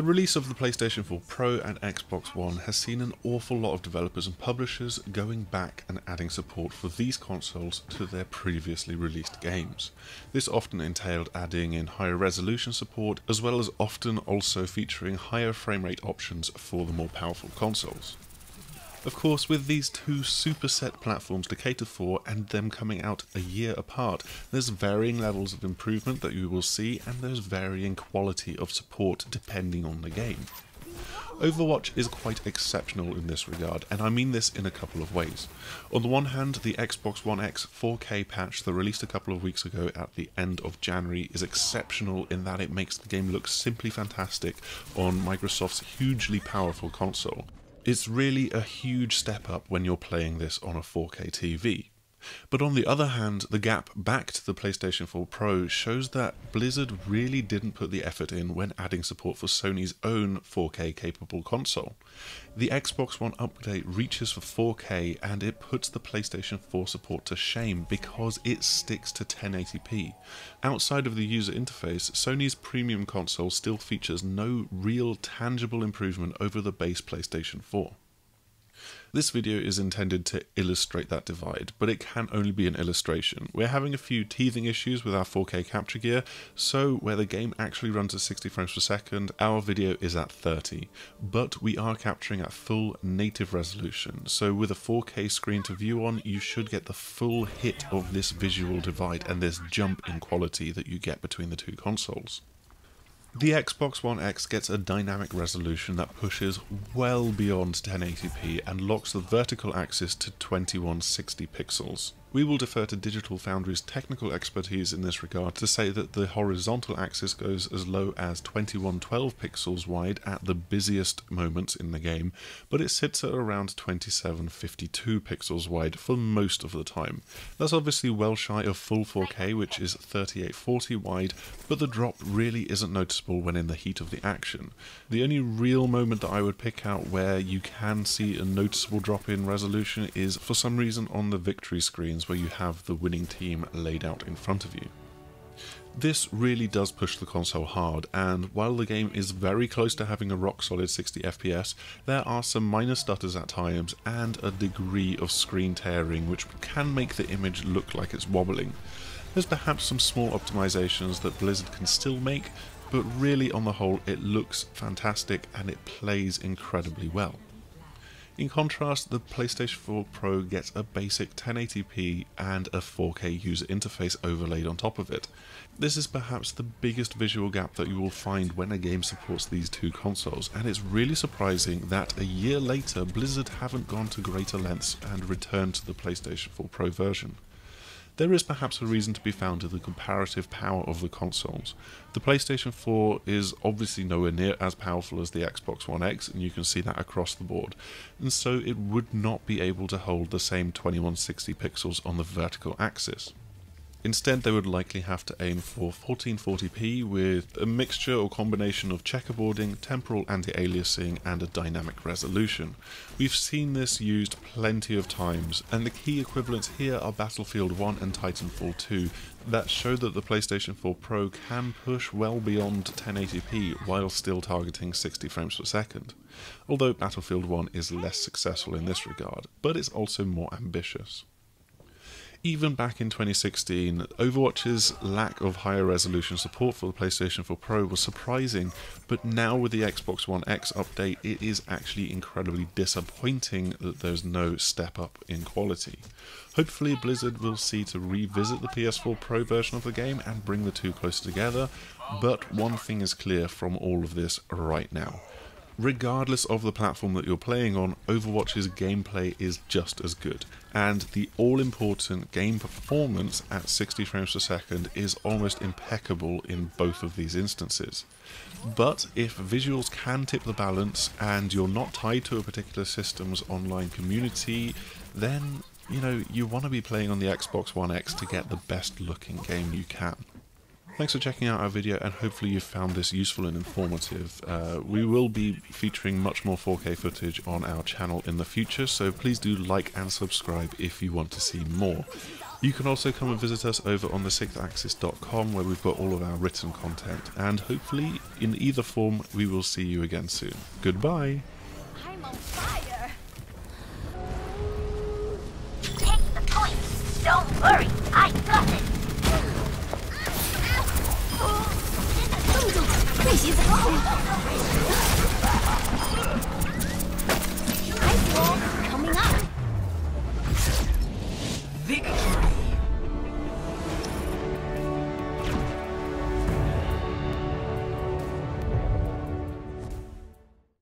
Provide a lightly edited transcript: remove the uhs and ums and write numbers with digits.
The release of the PlayStation 4 Pro and Xbox One has seen an awful lot of developers and publishers going back and adding support for these consoles to their previously released games. This often entailed adding in higher resolution support, as well as often also featuring higher frame rate options for the more powerful consoles. Of course, with these two superset platforms to cater for and them coming out a year apart, there's varying levels of improvement that you will see, and there's varying quality of support depending on the game. Overwatch is quite exceptional in this regard, and I mean this in a couple of ways. On the one hand, the Xbox One X 4K patch that released a couple of weeks ago at the end of January is exceptional in that it makes the game look simply fantastic on Microsoft's hugely powerful console. It's really a huge step up when you're playing this on a 4K TV. But on the other hand, the gap back to the PlayStation 4 Pro shows that Blizzard really didn't put the effort in when adding support for Sony's own 4K capable console. The Xbox One update reaches for 4K and it puts the PlayStation 4 support to shame because it sticks to 1080p. Outside of the user interface, Sony's premium console still features no real tangible improvement over the base PlayStation 4. This video is intended to illustrate that divide, but it can only be an illustration. We're having a few teething issues with our 4K capture gear, so where the game actually runs at 60 frames per second, our video is at 30. But we are capturing at full native resolution, so with a 4K screen to view on, you should get the full hit of this visual divide and this jump in quality that you get between the two consoles. The Xbox One X gets a dynamic resolution that pushes well beyond 1080p and locks the vertical axis to 2160 pixels. We will defer to Digital Foundry's technical expertise in this regard to say that the horizontal axis goes as low as 2112 pixels wide at the busiest moments in the game, but it sits at around 2752 pixels wide for most of the time. That's obviously well shy of full 4K, which is 3840 wide, but the drop really isn't noticeable when in the heat of the action. The only real moment that I would pick out where you can see a noticeable drop in resolution is for some reason on the victory screens, where you have the winning team laid out in front of you. This really does push the console hard, and while the game is very close to having a rock solid 60 FPS, there are some minor stutters at times and a degree of screen tearing which can make the image look like it's wobbling. There's perhaps some small optimizations that Blizzard can still make, but really on the whole it looks fantastic and it plays incredibly well. In contrast, the PlayStation 4 Pro gets a basic 1080p and a 4K user interface overlaid on top of it. This is perhaps the biggest visual gap that you will find when a game supports these two consoles, and it's really surprising that a year later Blizzard haven't gone to greater lengths and returned to the PlayStation 4 Pro version. There is perhaps a reason to be found in the comparative power of the consoles. The PlayStation 4 is obviously nowhere near as powerful as the Xbox One X, and you can see that across the board, and so it would not be able to hold the same 2160 pixels on the vertical axis. Instead, they would likely have to aim for 1440p with a mixture or combination of checkerboarding, temporal anti-aliasing, and a dynamic resolution. We've seen this used plenty of times, and the key equivalents here are Battlefield 1 and Titanfall 2 that show that the PlayStation 4 Pro can push well beyond 1080p while still targeting 60 frames per second. Although Battlefield 1 is less successful in this regard, but it's also more ambitious. Even back in 2016, Overwatch's lack of higher resolution support for the PlayStation 4 Pro was surprising, but now with the Xbox One X update, it is actually incredibly disappointing that there's no step up in quality. Hopefully Blizzard will see to revisit the PS4 Pro version of the game and bring the two closer together, but one thing is clear from all of this right now. Regardless of the platform that you're playing on, Overwatch's gameplay is just as good, and the all-important game performance at 60 frames per second is almost impeccable in both of these instances. But if visuals can tip the balance and you're not tied to a particular system's online community, then, you want to be playing on the Xbox One X to get the best looking game you can. Thanks for checking out our video, and hopefully you found this useful and informative. We will be featuring much more 4K footage on our channel in the future, so please do like and subscribe if you want to see more. You can also come and visit us over on the6axis.com, where we've got all of our written content, and hopefully in either form we will see you again soon. Goodbye!